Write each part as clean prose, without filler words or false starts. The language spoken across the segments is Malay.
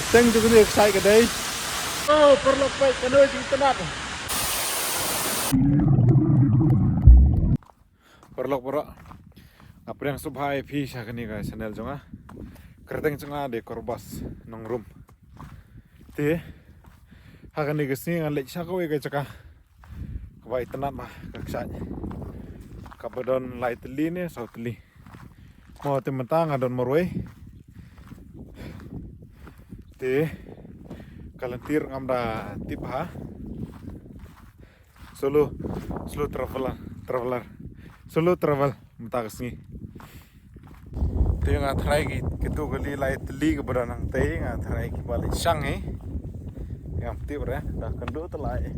Teng juga ni excited kedai. Oh, perlu baik kedai di tenat. Perlu. Apa yang subhai fish akan ni guys channel jonga. Kerteng jonga de korbas nongrum. Ti akan ni kesini ngan lek sakawe ke caka. Kabai tenat mah kaksanya. Kabadon lai teli ni sau teli. Mau tementang adon moroi. Ti kalentir ngamda tip ha. Solo traveler. Solo travel mata kesini. Ti ngatrai gitu kali lai teli keberanang teh ngatrai balik sang yang tip ya dah kendu telai.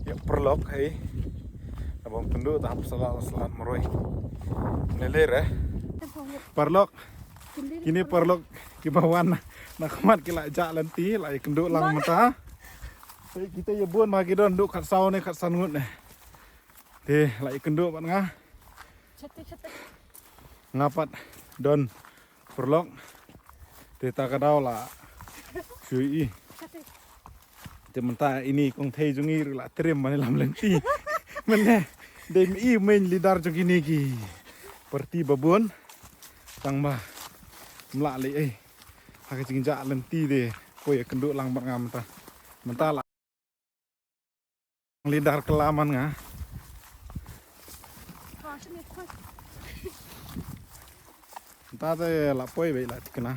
Ya perlok abang kendu tahap selat moroi. Neler Perlok. Kini perlok kibawan nak mat kila jalan ti lai kendu lang mata. Kita ya buan bagi don duk kat sau ni kat sangut ni. Ti lai kendu pat ngah. Ngapat don perlok. Ti tak kadau lah. Sui. Ti mentah ini kong thei jungi la trim mane lam lenti. Mene dem i main lidar jong ini ki. Perti babun tang bah mlak le hak jing ja lenti de koi kenduk lang bat ngam ta. Mentah lah lidar kelaman nga. Entah tu la poi be la tikna.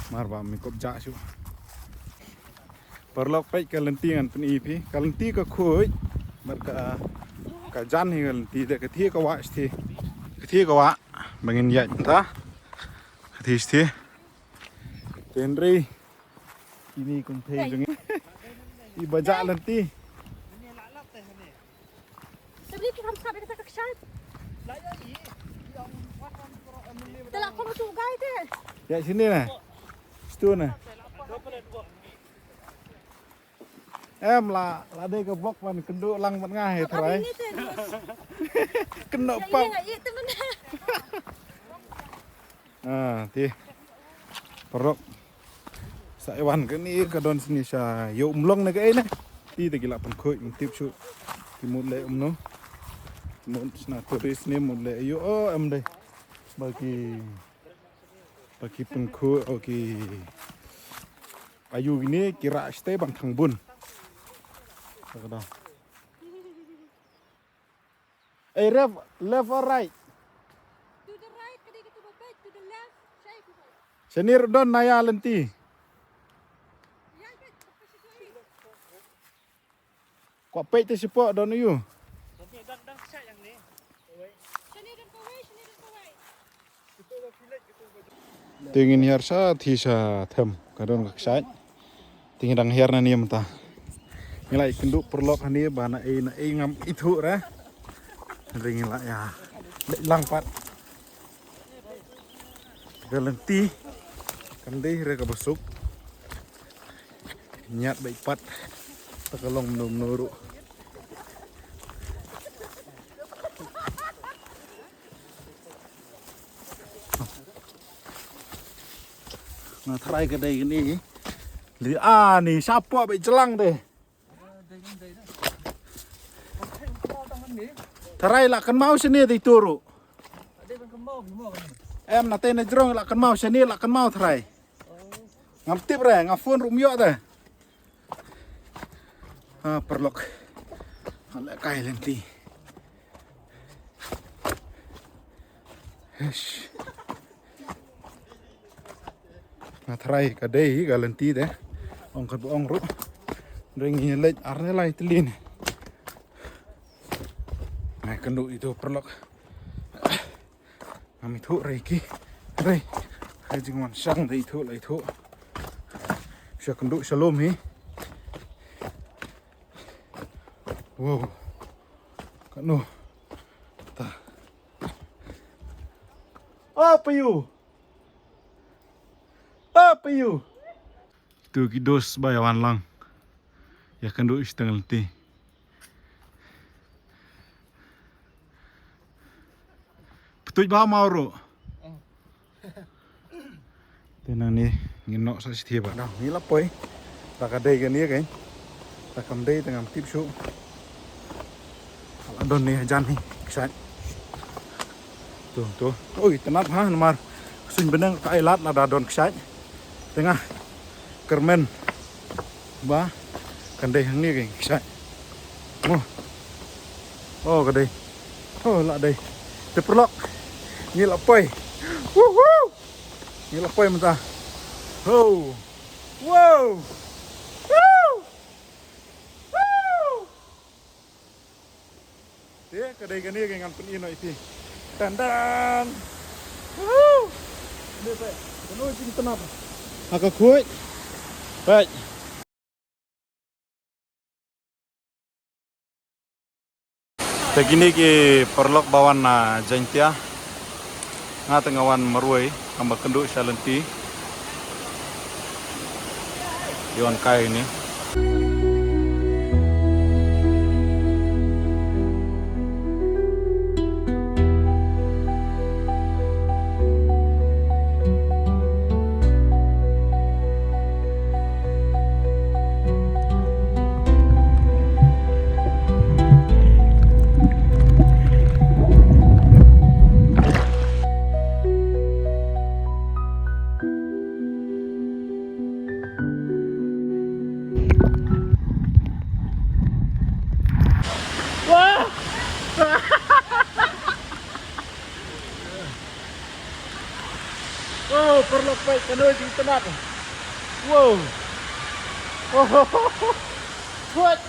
Marba mi kop ja su. Perlok pai ka lenti ngan pen ipi. Ka lenti ka khoi mar ka jan hi lenti de ka thi ka wa sti. Ka thi ka wa bangin ya ta. Ka thi sti. Tenri ini kong thei jeng. I baja lenti. Tapi kita harus sampai ke seksyen. Telak kau tu gai tu. Ya sini nah. Situ nah. Em là đây cái vóc mà kenduk lang mặt ngay hết rồi. Kenduk pop. Thì perok saiwan cái ni cái don sini sa yo umlong na cái này. Ti te gila pan khoi tip su. Ti mut le no. Mut na turis ni mut le yo em đây. Bagi pan khoi oki ayu gini kira stay bang thang bun. Kada. Left or right? To the right, kadi kita babay. To the left, shape. Senir don naya lenti. Kau pay te sipo don you. Tingin hiar sa thi sa them kadon kaksai. Tingin dang hiar na niam ta. Ngilai kenduk perlok hani bana na ngam itu ra. Ringin la ya. Lang pat. Galenti. Kandai re ka besuk. Nyat baik pat. Takalong nuru. Nah, try kedai gini. Ni siapa baik celang deh. Tarai lah kan mau sini di turu. Em nanti nejrong lah kan mau sini lah kan mau tarai. Ngamtip re, ngafun rumyo deh. Perlok. Alek kai lenti. Hesh. Ngatrai kadai galenti deh. Ongkat bu ongru. Ringi lej arne lai telin. Nah kenduk itu perlok. Kami thu reiki. Rei. Hai jingwan sang dei thu lai thu. Sya kenduk shalom hi. Wow. Kanu. Ta. Apa you? Apa you? Tu kidos bayawan lang. Ya kenduk istengel ti. Betul bah mau ro. Tenang ni nginok sa sithia ba nào ni lapoi ta ka dei ka ni cái ta kam dei ta ngam tip su ala don ni jan ni sai tuh oi tenap ha nomor suñ benang ka elat la da don sai tengah kermen ba kan dei hang ni cái sai oh cái đây oh lại đây tiếp lọc như là poi như là poi mà ta oh wow thế cái đây cái này cái ngăn phân yên này thì đàn đàn đây vậy cái nồi chim tân à cái cuối vậy begini ki perlok bawan na jantia nga tengawan maruai kamba kenduk salenti iwan kai ini oh perlok baik kanoy di tenat wow oh kuat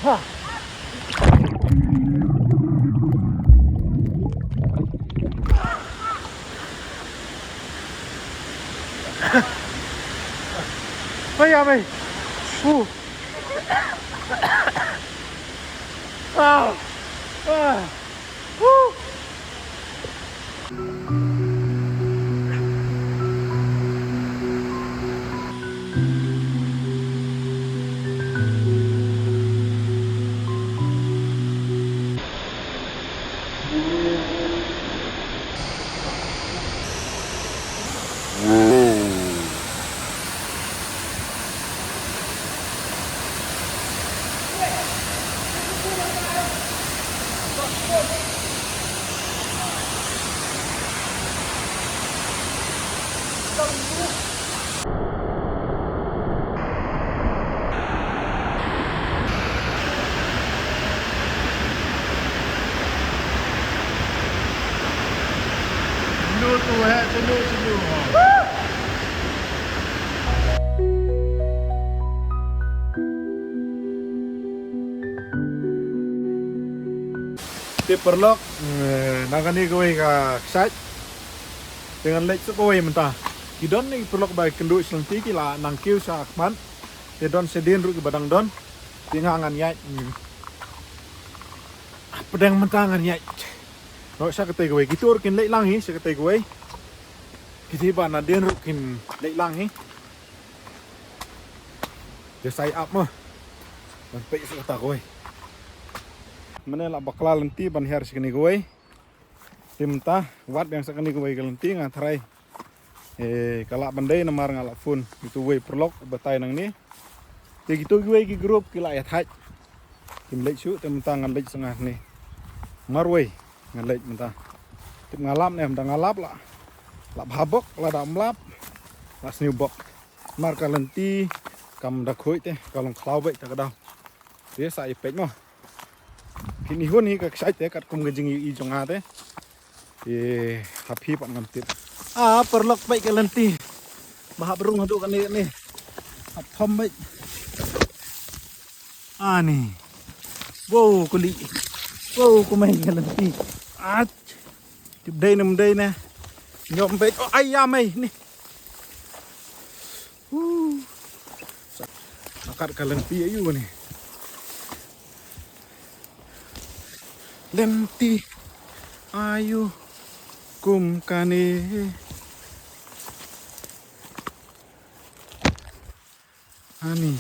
ha Ôi mày à à Tiếp perlok nangani gue ka site dengan lek sepoi mentah kidon ni perlok bai kendu selenti kila nang kiu sa akman te don sedin ru ke badang don tingangan yai pedang mentah ngan yai no sa kete gue gitu kin lek lang hi sa kete gue kiti ba na den ru kin lek lang hi je sai up mah dan pe sa kata gue mana lah bakal lenti ban har sekini gue timta wat yang sekini gue lenti ngatrai kalak bandai namar ngalak fun itu gue perlok batai nang ni begitu gue ki grup kila ya thaj tim lek su timta ngan lek sengah ni marwe ngan lek menta tim ngalap ni menta ngalap lah lap habok lah dam lap lah sniubok mar kalenti kam da khoi te kalong khlau bai ta kadau dia sai pek mo kini hun hi ka sai te kat kum gejing i jonga te happy pat ngam tip perlok baik ke lenti bah berung hadu kan ni thom baik ni wow kuli wow kumai ke lenti tip dai na nyom baik oh ayam ai ni akar ke lenti ayu ni lenti ayu kum kane ani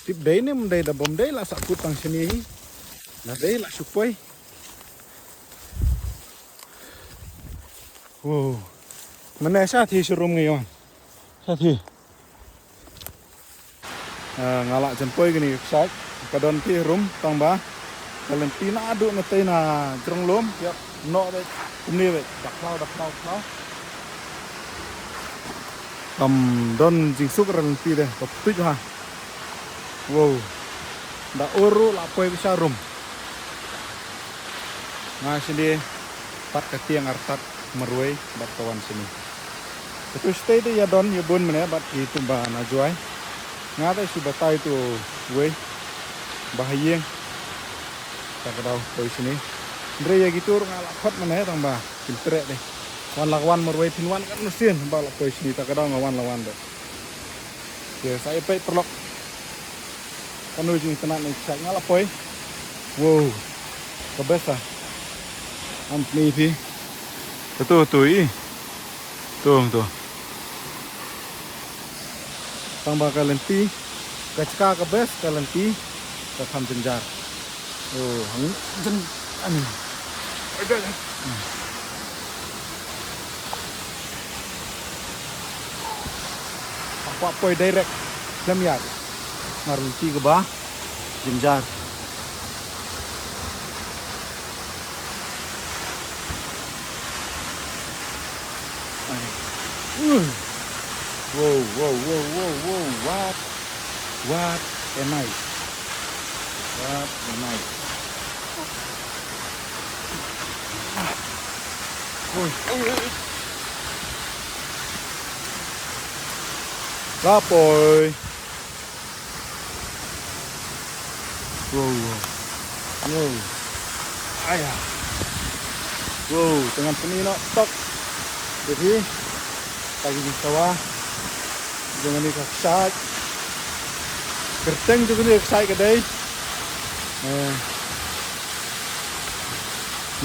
tip day ni mday da bom day la sa putang sini la day la supoi wow Mana syati surum ngayon. Syati. Ngalak jempoi gini sak kadon ti rum tang ba. Kalian pina adu na tay na jrong lom ya no de kumni be dak lau. Don jing suk ran pi de kop tuj ha. Wow. Da uru la poi bisa rum. Nga sini pat katiang artat merway bat kawan sini. Itu stay de ya don ya bun mene bat itu ba na juai. Nga ta si batai tu we bahayeng. Tak kadau poi sini. Ndre ya gitu ngala khot mene tang ba filtre de. Wan lakwan merway pinwan kan mesin ba la poi sini tak kadau ngawan lawan de. Ya saya pe perlok. Kanu jing tenan ni sak ngala poi. Wow. Kebesa. Ampni pi. Tuh i. Tuh. Tambah kalenti, kacka kebes kalenti, kakam jenjar. Oh, hang jen ani. Ada. Apa poi direct jam ya. Ngarunti ke bah jenjar. Wow, what a nice. Lapoy. Wow. Ayah. Wow, dengan penino tok. Jadi pagi di sawah dengan ini kaksak kerteng juga ni kaksak kedai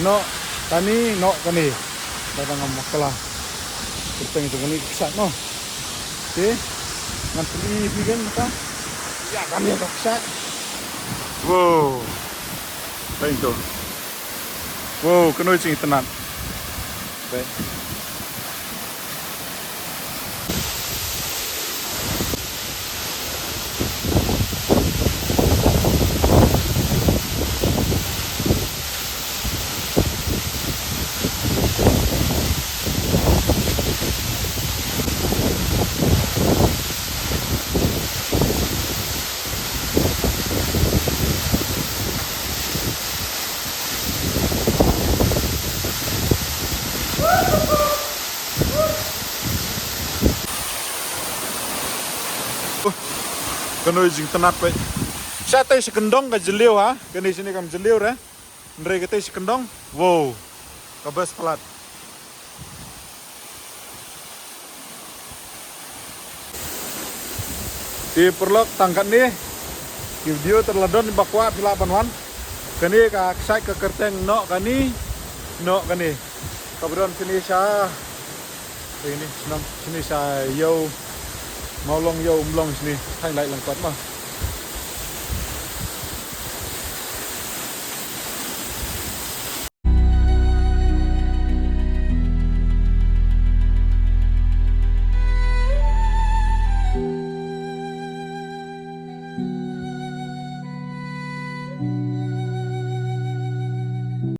no tani no kani datang masalah kerteng juga ni kaksak no oke nanti bikin maka ya kami kaksak wow lain tu wow kena cing tenat baik. Kanu jing tenat baik. Saya teh sekendong ke jeliu ha. Kini sini kam jeliu re. Ndre kita sekendong. Wow. Kabes pelat. Di perlok tangkat ni. Video terladon di bakwa pila panwan. Kini ka sai ke kerteng no kani. No kani. Kabron sini sa. Ini senang sini sa yo. Mau long yo umlong sini. Thay lại lần quạt mà.